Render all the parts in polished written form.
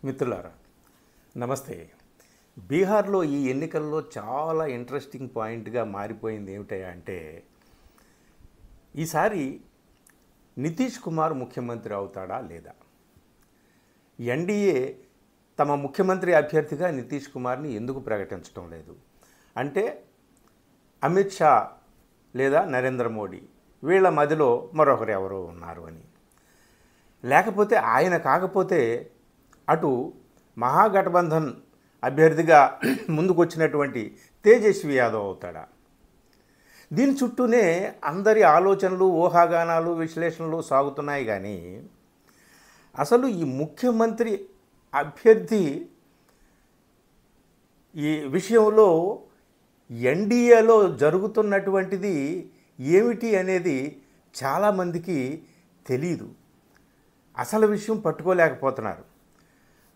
మిత్రులారా నమస్తే. బీహార్లో ఈ ఎన్నికల్లో చాలా ఇంట్రెస్టింగ్ పాయింట్గా మారిపోయింది ఏమిటయ్యా అంటే, ఈసారి నితీష్ కుమార్ ముఖ్యమంత్రి అవుతాడా లేదా? ఎన్డీఏ తమ ముఖ్యమంత్రి అభ్యర్థిగా నితీష్ కుమార్ని ఎందుకు ప్రకటించడం లేదు అంటే, అమిత్ షా లేదా నరేంద్ర మోడీ వీళ్ళ మధ్యలో మరొకరు ఎవరో ఉన్నారు అని. లేకపోతే ఆయన కాకపోతే అటు మహాగఠబంధన్ అభ్యర్థిగా ముందుకొచ్చినటువంటి తేజస్వి యాదవ్ అవుతాడా? దీని చుట్టూనే అందరి ఆలోచనలు, ఊహాగానాలు, విశ్లేషణలు సాగుతున్నాయి. కానీ అసలు ఈ ముఖ్యమంత్రి అభ్యర్థి ఈ విషయంలో ఎన్డీఏలో జరుగుతున్నటువంటిది ఏమిటి అనేది చాలామందికి తెలీదు. అసలు విషయం పట్టుకోలేకపోతున్నారు.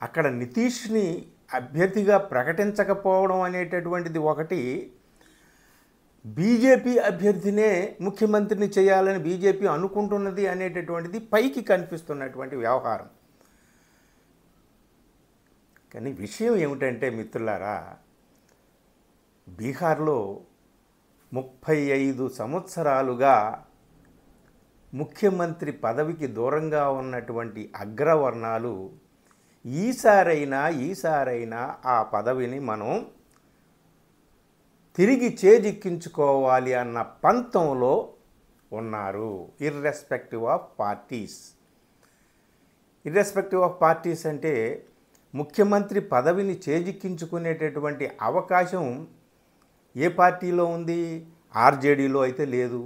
అక్కడ నితీష్ని అభ్యర్థిగా ప్రకటించకపోవడం అనేటటువంటిది ఒకటి, బీజేపీ అభ్యర్థినే ముఖ్యమంత్రిని చేయాలని బీజేపీ అనుకుంటున్నది అనేటటువంటిది పైకి కనిపిస్తున్నటువంటి వ్యవహారం. కానీ విషయం ఏమిటంటే మిత్రులారా, బీహార్లో 35 సంవత్సరాలుగా ముఖ్యమంత్రి పదవికి దూరంగా ఉన్నటువంటి అగ్రవర్ణాలు ఈసారైనా ఆ పదవిని మనం తిరిగి చేజిక్కించుకోవాలి అన్న పంతంలో ఉన్నారు. ఇర్రెస్పెక్టివ్ ఆఫ్ పార్టీస్ అంటే ముఖ్యమంత్రి పదవిని చేజిక్కించుకునేటటువంటి అవకాశం ఏ పార్టీలో ఉంది? ఆర్జేడీలో అయితే లేదు.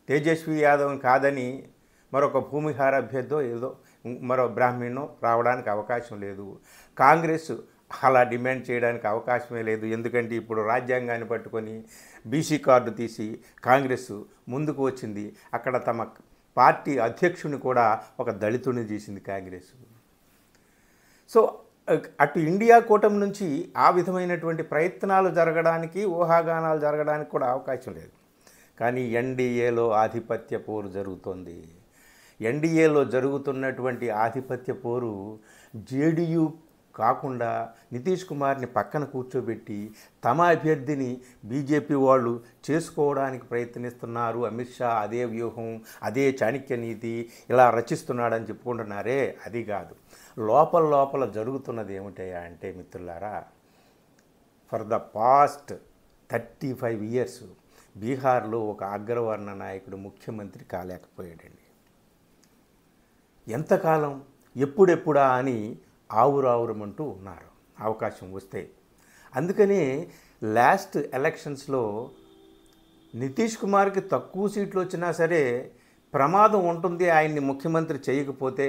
తేజస్వి యాదవ్ కాదని మరొక భూమిహార అభ్యర్థో ఏదో మరో బ్రాహ్మణో రావడానికి అవకాశం లేదు. కాంగ్రెస్ అలా డిమాండ్ చేయడానికి అవకాశమే లేదు. ఎందుకంటే ఇప్పుడు రాజ్యాంగాన్ని పట్టుకొని బీసీ కార్డు తీసి కాంగ్రెస్ ముందుకు వచ్చింది. అక్కడ తమ పార్టీ అధ్యక్షుని కూడా ఒక దళితుని చేసింది కాంగ్రెస్. సో అటు ఇండియా కూటమి నుంచి ఆ విధమైనటువంటి ప్రయత్నాలు జరగడానికి, ఊహాగానాలు జరగడానికి కూడా అవకాశం లేదు. కానీ ఎన్డీఏలో ఆధిపత్య పోరు జరుగుతోంది. ఎన్డీఏలో జరుగుతున్నటువంటి ఆధిపత్య పోరు జేడీయూ కాకుండా నితీష్ కుమార్ని పక్కన కూర్చోబెట్టి తమ అభ్యర్థిని బీజేపీ వాళ్ళు చేసుకోవడానికి ప్రయత్నిస్తున్నారు. అమిత్ షా అదే వ్యూహం, అదే చాణక్య నీతి ఇలా రచిస్తున్నాడని చెప్పుకుంటున్నారే, అది కాదు. లోపల జరుగుతున్నది ఏమిటయ్యా అంటే మిత్రులారా, ఫర్ ద పాస్ట్ 35 years బీహార్లో ఒక అగ్రవర్ణ నాయకుడు ముఖ్యమంత్రి కాలేకపోయాడండి. ఎంతకాలం ఎప్పుడెప్పుడా అని ఆవురావురమంటూ ఉన్నారు అవకాశం వస్తే. అందుకని లాస్ట్ ఎలక్షన్స్లో నితీష్ కుమార్కి తక్కువ సీట్లు వచ్చినా సరే ప్రమాదం ఉంటుంది, ఆయన్ని ముఖ్యమంత్రి చేయకపోతే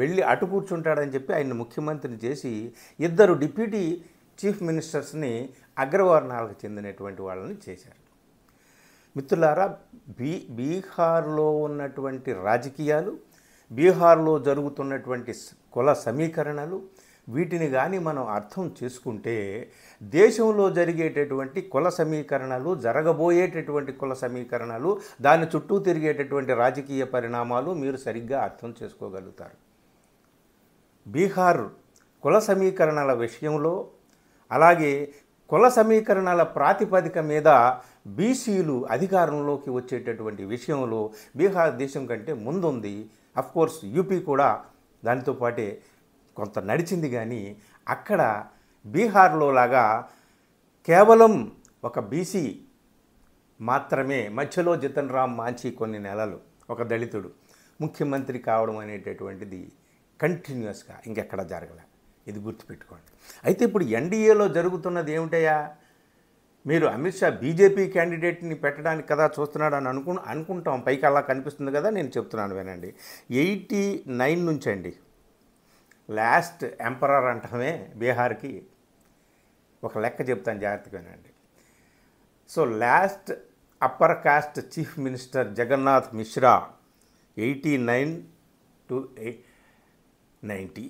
వెళ్ళి అటు కూర్చుంటాడని చెప్పి ఆయన్ని ముఖ్యమంత్రిని చేసి 2 డిప్యూటీ చీఫ్ మినిస్టర్స్ని అగ్రవర్ణాలకు చెందినటువంటి వాళ్ళని చేశారు. మిత్రులారా, బీహార్లో ఉన్నటువంటి రాజకీయాలు, బీహార్లో జరుగుతున్నటువంటి కుల సమీకరణలు, వీటిని కానీ మనం అర్థం చేసుకుంటే దేశంలో జరిగేటటువంటి కుల సమీకరణలు, జరగబోయేటటువంటి కుల సమీకరణలు, దాని చుట్టూ తిరిగేటటువంటి రాజకీయ పరిణామాలు మీరు సరిగ్గా అర్థం చేసుకోగలుగుతారు. బీహార్ కుల సమీకరణల విషయంలో, అలాగే కుల సమీకరణల ప్రాతిపదిక మీద బీసీలు అధికారంలోకి వచ్చేటటువంటి విషయంలో బీహార్ దేశం కంటే ముందుంది. అఫ్కోర్స్ యూపీ కూడా దానితో పాటే కొంత నడిచింది. కానీ అక్కడ బీహార్లో లాగా కేవలం ఒక బీసీ మాత్రమే, మధ్యలో జితన్ రామ్ మాంఛీ కొన్ని నెలలు ఒక దళితుడు ముఖ్యమంత్రి కావడం అనేటటువంటిది కంటిన్యూస్గా ఇంకెక్కడ జరగలే. ఇది గుర్తుపెట్టుకోండి. అయితే ఇప్పుడు ఎన్డీఏలో జరుగుతున్నది ఏమిటయ్యా? మీరు అమిత్ షా బీజేపీ క్యాండిడేట్ని పెట్టడానికి కదా చూస్తున్నాడు అని అనుకుంటాం, పైకి అలా కనిపిస్తుంది కదా. నేను చెప్తున్నాను వినండి. 89 నుంచి అండి, లాస్ట్ ఎంపరర్ అంటామే బీహార్కి, ఒక లెక్క చెప్తాను జాగ్రత్తగా వినండి. So last upper caste chief minister Jagannath Mishra 89 to 90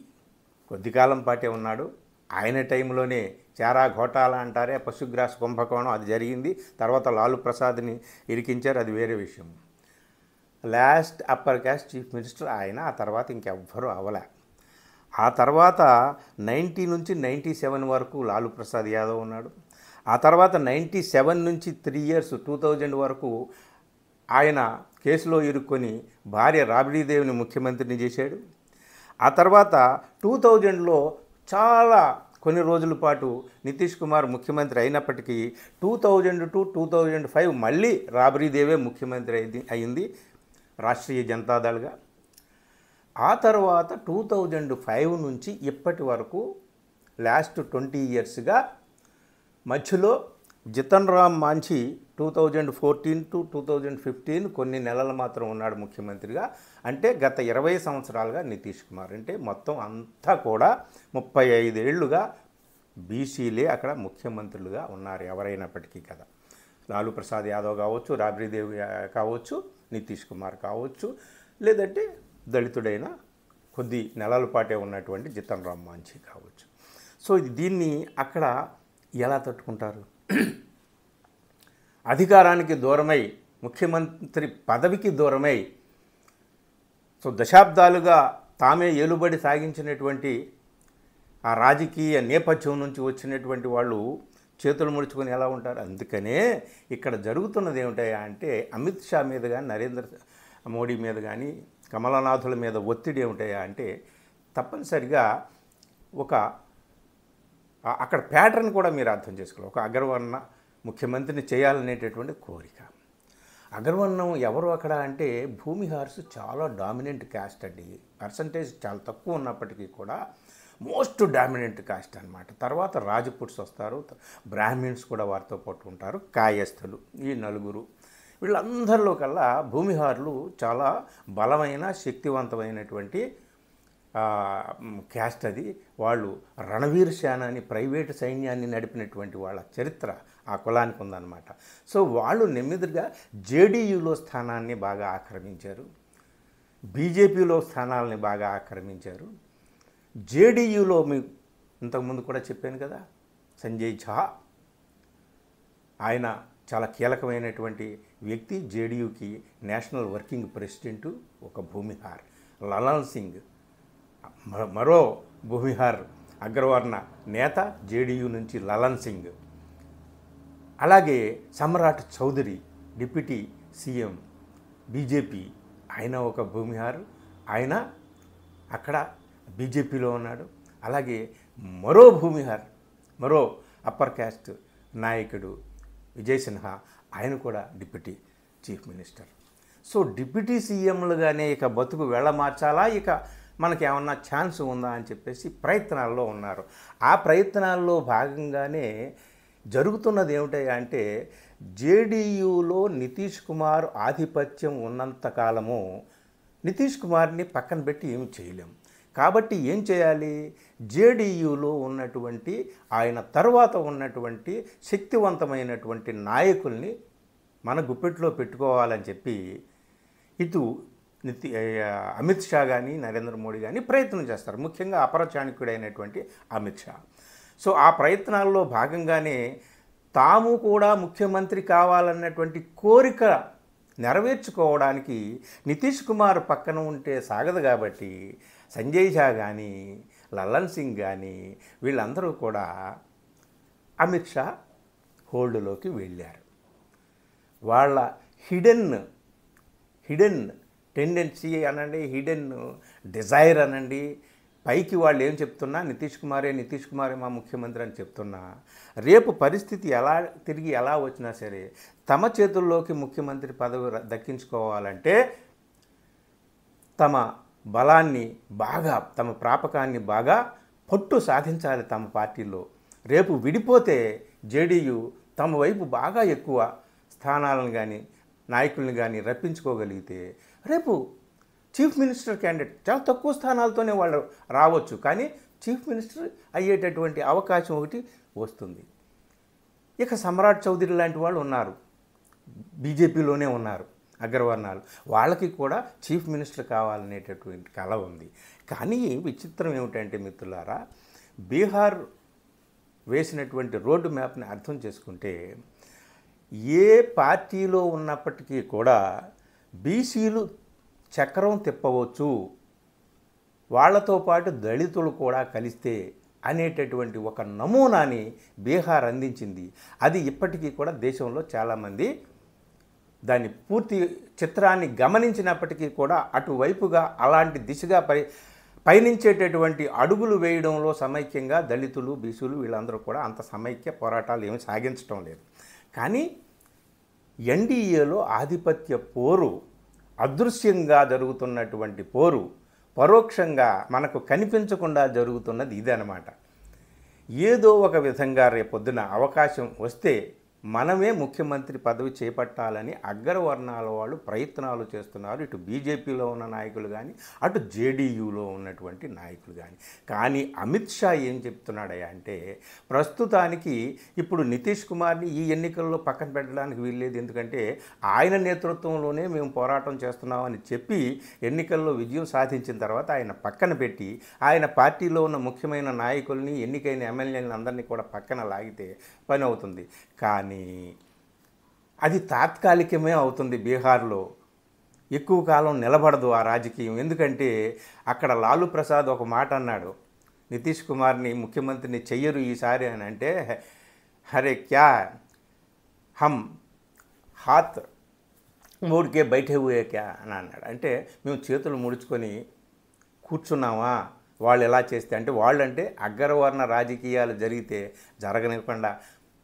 కొద్ది కాలం పాటే ఉన్నాడు. ఆయన టైంలోనే చారా ఘోటాలా అంటారే, పశుగ్రాస కుంభకోణం, అది జరిగింది. తర్వాత లాలూ ప్రసాద్ని ఇరికించారు, అది వేరే విషయం. Last upper caste chief minister ఆయన, ఆ తర్వాత ఇంకెవ్వరూ అవలే. ఆ తర్వాత 90 నుంచి 97 వరకు లాలూ ప్రసాద్ యాదవ్ ఉన్నాడు. ఆ తర్వాత 97 నుంచి 3 ఇయర్స్ 2000 వరకు ఆయన కేసులో ఇరుక్కొని భార్య రాబడీదేవిని ముఖ్యమంత్రిని చేశాడు. ఆ తర్వాత 2000లో చాలా కొన్ని రోజుల పాటు నితీష్ కుమార్ ముఖ్యమంత్రి అయినప్పటికీ 2000 టు 2005 మళ్ళీ రాబడీదేవే ముఖ్యమంత్రి అయింది రాష్ట్రీయ జనతాదళ్గా. ఆ తర్వాత 2005 నుంచి ఇప్పటి వరకు లాస్ట్ 20 ఇయర్స్గా మధ్యలో జితన్ రామ్ మాంఝీ 2014 టు 2015 కొన్ని నెలలు మాత్రం ఉన్నాడు ముఖ్యమంత్రిగా. అంటే గత 20 సంవత్సరాలుగా నితీష్ కుమార్. అంటే మొత్తం అంతా కూడా 35 ఏళ్లుగా బీసీలే అక్కడ ముఖ్యమంత్రులుగా ఉన్నారు ఎవరైనప్పటికీ కదా. లాలూ ప్రసాద్ యాదవ్ కావచ్చు, రాబ్రీదేవి కావచ్చు, నితీష్ కుమార్ కావచ్చు, లేదంటే దళితుడైన కొద్ది నెలల పాటే ఉన్నటువంటి జితన్ రామ్ మాంఝీ కావచ్చు. సో దీన్ని అక్కడ ఎలా తట్టుకుంటారు? అధికారానికి దూరమై, ముఖ్యమంత్రి పదవికి దూరమై, సో దశాబ్దాలుగా తామే ఏలుబడి సాగించినటువంటి ఆ రాజకీయ నేపథ్యం నుంచి వచ్చినటువంటి వాళ్ళు చేతులు ముడుచుకొని ఎలా ఉంటారు? అందుకనే ఇక్కడ జరుగుతున్నది ఏమిటాయా అంటే అమిత్ షా మీద కానీ, నరేంద్ర మోడీ మీద కానీ, కమలనాథుల మీద ఒత్తిడి ఏమిటాయా అంటే తప్పనిసరిగా అక్కడ ప్యాటర్న్ కూడా మీరు అర్థం చేసుకోవాలి. ఒక అగ్రవర్ణ ముఖ్యమంత్రిని చేయాలనేటటువంటి కోరిక. అగ్రవర్ణం ఎవరు అక్కడ అంటే భూమిహార్స్ చాలా డామినెంట్ క్యాస్ట్ అండి. పర్సంటేజ్ చాలా తక్కువ ఉన్నప్పటికీ కూడా మోస్ట్ డామినెంట్ కాస్ట్ అనమాట. తర్వాత రాజపుట్స్ వస్తారు, బ్రాహ్మిన్స్ కూడా వారితో పాటు ఉంటారు, కాయస్థులు, ఈ నలుగురు. వీళ్ళందరిలో కల్లా భూమిహారులు చాలా బలమైన శక్తివంతమైనటువంటి క్యాస్ట్ అది. వాళ్ళు రణవీర్ సేన అని ప్రైవేటు సైన్యాన్ని నడిపినటువంటి వాళ్ళ చరిత్ర ఆ కులానికి ఉందన్నమాట. సో వాళ్ళు నెమ్మదిగా జేడీయూలో స్థానాన్ని బాగా ఆక్రమించారు, బీజేపీలో స్థానాలని బాగా ఆక్రమించారు. జేడీయూలో మీకు ఇంతకుముందు కూడా చెప్పాను కదా, సంజయ్ ఝా ఆయన చాలా కీలకమైనటువంటి వ్యక్తి. జేడీయూకి నేషనల్ వర్కింగ్ ప్రెసిడెంటు ఒక భూమిహార్. లలన్ సింగ్ మరో భూమిహార్ అగ్రవర్ణ నేత, జేడీయూ నుంచి లలన్ సింగ్. అలాగే సమ్రాట్ చౌదరి డిప్యూటీ సీఎం బీజేపీ, ఆయన ఒక భూమిహార్, ఆయన అక్కడ బీజేపీలో ఉన్నాడు. అలాగే మరో భూమిహార్, మరో అప్పర్ క్యాస్ట్ నాయకుడు విజయ్ సిన్హా, ఆయన కూడా deputy chief minister. So deputy సీఎంలుగానే ఇక బతుకు వెళ్ళమార్చాలా, ఇక మనకేమన్నా ఛాన్స్ ఉందా అని చెప్పేసి ప్రయత్నాల్లో ఉన్నారు. ఆ ప్రయత్నాల్లో భాగంగానే జరుగుతున్నది ఏమిటయ్యా అంటే జేడీయూలో నితీష్ కుమార్ ఆధిపత్యం ఉన్నంతకాలము నితీష్ కుమార్ని పక్కన పెట్టి ఏమి చేయలేము. కాబట్టి ఏం చేయాలి? జేడీయూలో ఉన్నటువంటి ఆయన తర్వాత ఉన్నటువంటి శక్తివంతమైనటువంటి నాయకుల్ని మన గుప్పెట్లో పెట్టుకోవాలని చెప్పి ఇటు అమిత్ షా కానీ, నరేంద్ర మోడీ కానీ ప్రయత్నం చేస్తారు. ముఖ్యంగా అపర చాణక్యుడైనటువంటి అమిత్ షా. సో ఆ ప్రయత్నాల్లో భాగంగానే తాము కూడా ముఖ్యమంత్రి కావాలన్నటువంటి కోరిక నెరవేర్చుకోవడానికి నితీష్ కుమార్ పక్కన ఉంటే సాగదు కాబట్టి సంజయ్ ఝా కానీ, లలన్ సింగ్ కానీ వీళ్ళందరూ కూడా అమిత్ షా హోల్డ్లోకి వెళ్ళారు. వాళ్ళ హిడెన్ టెండెన్సీ అనండి, హిడెన్ డిజైర్ అనండి, పైకి వాళ్ళు ఏం చెప్తున్నా నితీష్ కుమారే మా ముఖ్యమంత్రి అని చెప్తున్నా, రేపు పరిస్థితి తిరిగి ఎలా వచ్చినా సరే తమ చేతుల్లోకి ముఖ్యమంత్రి పదవి దక్కించుకోవాలంటే తమ బలాన్ని బాగా, తమ ప్రాపకాన్ని బాగా పట్టు సాధించాలి తమ పార్టీలో. రేపు విడిపోతే జేడీయూ తమ వైపు బాగా ఎక్కువ స్థానాలను కానీ, నాయకుల్ని కానీ రప్పించుకోగలిగితే రేపు చీఫ్ మినిస్టర్ క్యాండిడేట్ చాలా తక్కువ స్థానాలతోనే వాళ్ళు రావచ్చు, కానీ చీఫ్ మినిస్టర్ అయ్యేటటువంటి అవకాశం ఒకటి వస్తుంది. ఇక సమ్రాట్ చౌదరి లాంటి వాళ్ళు ఉన్నారు, బీజేపీలోనే ఉన్నారు అగ్రవర్ణాలు, వాళ్ళకి కూడా చీఫ్ మినిస్టర్ కావాలనేటటువంటి కల ఉంది. కానీ విచిత్రం ఏమిటంటే మిత్రులారా, బీహార్ వేసినటువంటి రోడ్డు మ్యాప్ని అర్థం చేసుకుంటే ఏ పార్టీలో ఉన్నప్పటికీ కూడా బీసీలు చక్రం తిప్పవచ్చు, వాళ్ళతో పాటు దళితులు కూడా కలిస్తే అనేటటువంటి ఒక నమూనాని బీహార్ అందించింది. అది ఇప్పటికీ కూడా దేశంలో చాలామంది దాని పూర్తి చిత్రాన్ని గమనించినప్పటికీ కూడా అటువైపుగా అలాంటి దిశగా పయనించేటటువంటి అడుగులు వేయడంలో సమైక్యంగా దళితులు, బీసీలు వీళ్ళందరూ కూడా అంత సమైక్య పోరాటాలు ఏమి సాగించడం లేదు. కానీ ఎన్డీఏలో ఆధిపత్య పోరు, అదృశ్యంగా జరుగుతున్నటువంటి పోరు, పరోక్షంగా మనకు కనిపించకుండా జరుగుతున్నది ఇదన్నమాట. ఏదో ఒక విధంగా రేపొద్దున అవకాశం వస్తే మనమే ముఖ్యమంత్రి పదవి చేపట్టాలని అగ్రవర్ణాల వాళ్ళు ప్రయత్నాలు చేస్తున్నారు. ఇటు బీజేపీలో ఉన్న నాయకులు కానీ, అటు జేడీయూలో ఉన్నటువంటి నాయకులు కానీ. కానీ అమిత్ షా ఏం చెప్తున్నాడయ్యా అంటే, ప్రస్తుతానికి ఇప్పుడు నితీష్ కుమార్ని ఈ ఎన్నికల్లో పక్కన పెట్టడానికి వీల్లేదు, ఎందుకంటే ఆయన నేతృత్వంలోనే మేము పోరాటం చేస్తున్నామని చెప్పి ఎన్నికల్లో విజయం సాధించిన తర్వాత ఆయన పక్కన పెట్టి ఆయన పార్టీలో ఉన్న ముఖ్యమైన నాయకుల్ని, ఎన్నికైన ఎమ్మెల్యేలను అందరినీ కూడా పక్కన లాగితే పని అవుతుంది. కానీ అది తాత్కాలికమే అవుతుంది. బీహార్లో ఎక్కువ కాలం నిలబడదు ఆ రాజకీయం. ఎందుకంటే అక్కడ లాలూ ప్రసాద్ ఒక మాట అన్నాడు, నితీష్ కుమార్ని ముఖ్యమంత్రిని చెయ్యరు ఈసారి అని అంటే, హరే క్యా హమ్ హాత్ మూడ్కే బయటే హుయే క్యా అని అన్నాడు. అంటే మేము చేతులు ముడుచుకొని కూర్చున్నామా వాళ్ళు ఎలా చేస్తే, అంటే వాళ్ళంటే అగ్రవర్ణ రాజకీయాలు జరిగితే జరగనివ్వకుండా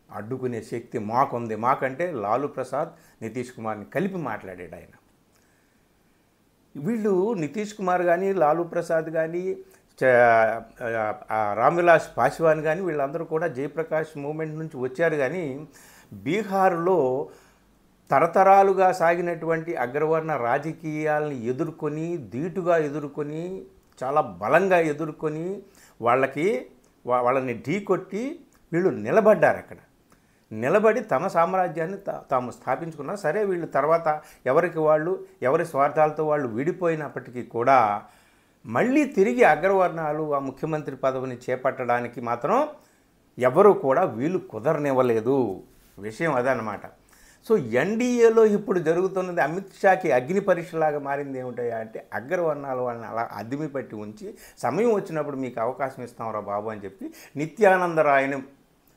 అడ్డుకునే శక్తి మాకుంది. మాకంటే లాలూ ప్రసాద్ నితీష్ కుమార్ని కలిపి మాట్లాడాడు ఆయన. వీళ్ళు నితీష్ కుమార్ కానీ, లాలూ ప్రసాద్ కానీ, రామ్విలాస్ పాస్వాన్ కానీ వీళ్ళందరూ కూడా జయప్రకాష్ మూమెంట్ నుంచి వచ్చారు. కానీ బీహార్లో తరతరాలుగా సాగినటువంటి అగ్రవర్ణ రాజకీయాలను ఎదుర్కొని, ధీటుగా ఎదుర్కొని, చాలా బలంగా ఎదుర్కొని వాళ్ళని ఢీకొట్టి వీళ్ళు నిలబడ్డారు. అక్కడ నిలబడి తమ సామ్రాజ్యాన్ని తాము స్థాపించుకున్నారు. సరే, వీళ్ళు తర్వాత ఎవరికి వాళ్ళు, ఎవరి స్వార్థాలతో వాళ్ళు విడిపోయినప్పటికీ కూడా మళ్ళీ తిరిగి అగ్రవర్ణాలు ఆ ముఖ్యమంత్రి పదవిని చేపట్టడానికి మాత్రం ఎవరు కూడా వీళ్ళు కుదరనివ్వలేదు. విషయం అదనమాట. సో ఎన్డీఏలో ఇప్పుడు జరుగుతున్నది అమిత్ షాకి అగ్ని పరీక్షలాగా మారింది. ఏమిటయ్యా అంటే, అగ్రవర్ణాల వాళ్ళని అలా అదిమి పట్టి ఉంచి సమయం వచ్చినప్పుడు మీకు అవకాశం ఇస్తాంరా బాబు అని చెప్పి నిత్యానంద రాయని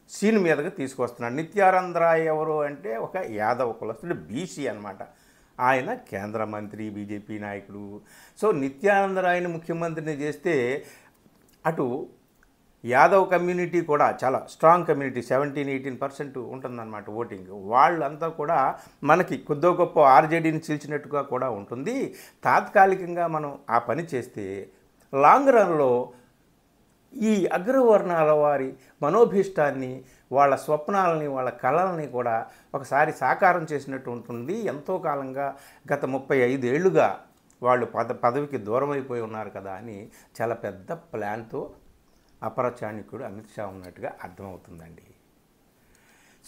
సీన్ మీదగా తీసుకొస్తున్నాడు. నిత్యానంద రాయ్ ఎవరు అంటే ఒక యాదవ కులస్తుడు, బీసీ అనమాట. ఆయన కేంద్ర మంత్రి, బీజేపీ నాయకుడు. సో నిత్యానంద రాయ్ని ముఖ్యమంత్రిని చేస్తే అటు యాదవ్ కమ్యూనిటీ కూడా చాలా స్ట్రాంగ్ కమ్యూనిటీ, 17-18% ఉంటుందన్నమాట ఓటింగ్. వాళ్ళంతా కూడా మనకి కొద్దో గొప్ప ఆర్జేడీని చీల్చినట్టుగా కూడా ఉంటుంది. తాత్కాలికంగా మనం ఆ పని చేస్తే లాంగ్ రన్లో ఈ అగ్రవర్ణాల వారి మనోభీష్టాన్ని, వాళ్ళ స్వప్నాలని, వాళ్ళ కళల్ని కూడా ఒకసారి సాకారం చేసినట్టు ఉంటుంది. ఎంతో కాలంగా గత 35 ఏళ్లుగా వాళ్ళు పదవికి దూరం అయిపోయి ఉన్నారు కదా అని చాలా పెద్ద ప్లాన్తో అపర చాణక్యుడు అమిత్ షా ఉన్నట్టుగా అర్థమవుతుందండి.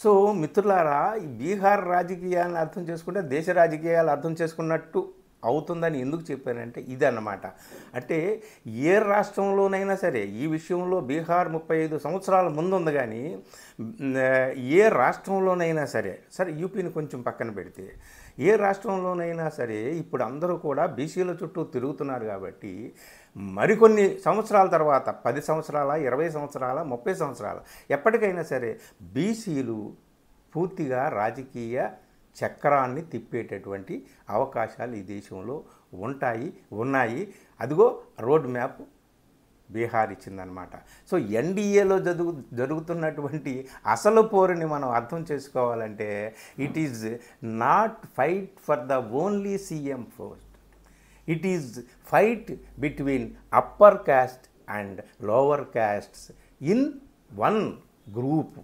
సో మిత్రులారా, ఈ బీహార్ రాజకీయాలను అర్థం చేసుకుంటే దేశ రాజకీయాలు అర్థం చేసుకున్నట్టు అవుతుందని ఎందుకు చెప్పానంటే ఇదన్నమాట. అంటే ఏ రాష్ట్రంలోనైనా సరే ఈ విషయంలో బీహార్ 35 సంవత్సరాల ముందు ఉంది. కానీ ఏ రాష్ట్రంలోనైనా సరే యూపీని కొంచెం పక్కన పెడితే ఏ రాష్ట్రంలోనైనా సరే ఇప్పుడు అందరూ కూడా బీసీల చుట్టూ తిరుగుతున్నారు. కాబట్టి మరికొన్ని సంవత్సరాల తర్వాత 10 సంవత్సరాల, 20 సంవత్సరాల, 30 సంవత్సరాల ఎప్పటికైనా సరే బీసీలు పూర్తిగా రాజకీయ చక్రాన్ని తిప్పేటటువంటి అవకాశాలు ఈ దేశంలో ఉన్నాయి. అదిగో రోడ్ మ్యాప్ బీహార్ ఇచ్చిందనమాట. సో ఎన్డీఏలో జరుగుతున్నటువంటి అసలు పోరుని మనం అర్థం చేసుకోవాలంటే it is not fight for the only CM post. It is fight between upper caste and lower castes in one group.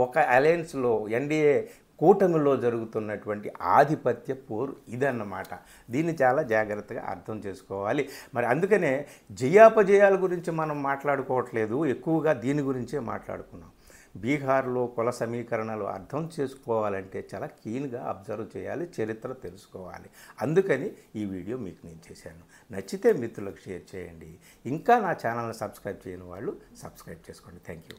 ఒక అలయన్స్లో, ఎన్డీఏ కూటమిలో జరుగుతున్నటువంటి ఆధిపత్య పోరు ఇదన్నమాట. దీన్ని చాలా జాగ్రత్తగా అర్థం చేసుకోవాలి. మరి అందుకనే జయాపజయాల గురించి మనం మాట్లాడుకోవట్లేదు, ఎక్కువగా దీని గురించే మాట్లాడుకున్నాం. బీహార్లో కుల సమీకరణలు అర్థం చేసుకోవాలంటే చాలా కీన్గా అబ్జర్వ్ చేయాలి, చరిత్ర తెలుసుకోవాలి. అందుకని ఈ వీడియో మీకు నేను చేశాను. నచ్చితే మిత్రులకు షేర్ చేయండి. ఇంకా నా ఛానల్ని సబ్స్క్రైబ్ చేయని వాళ్ళు సబ్స్క్రైబ్ చేసుకోండి. Thank you.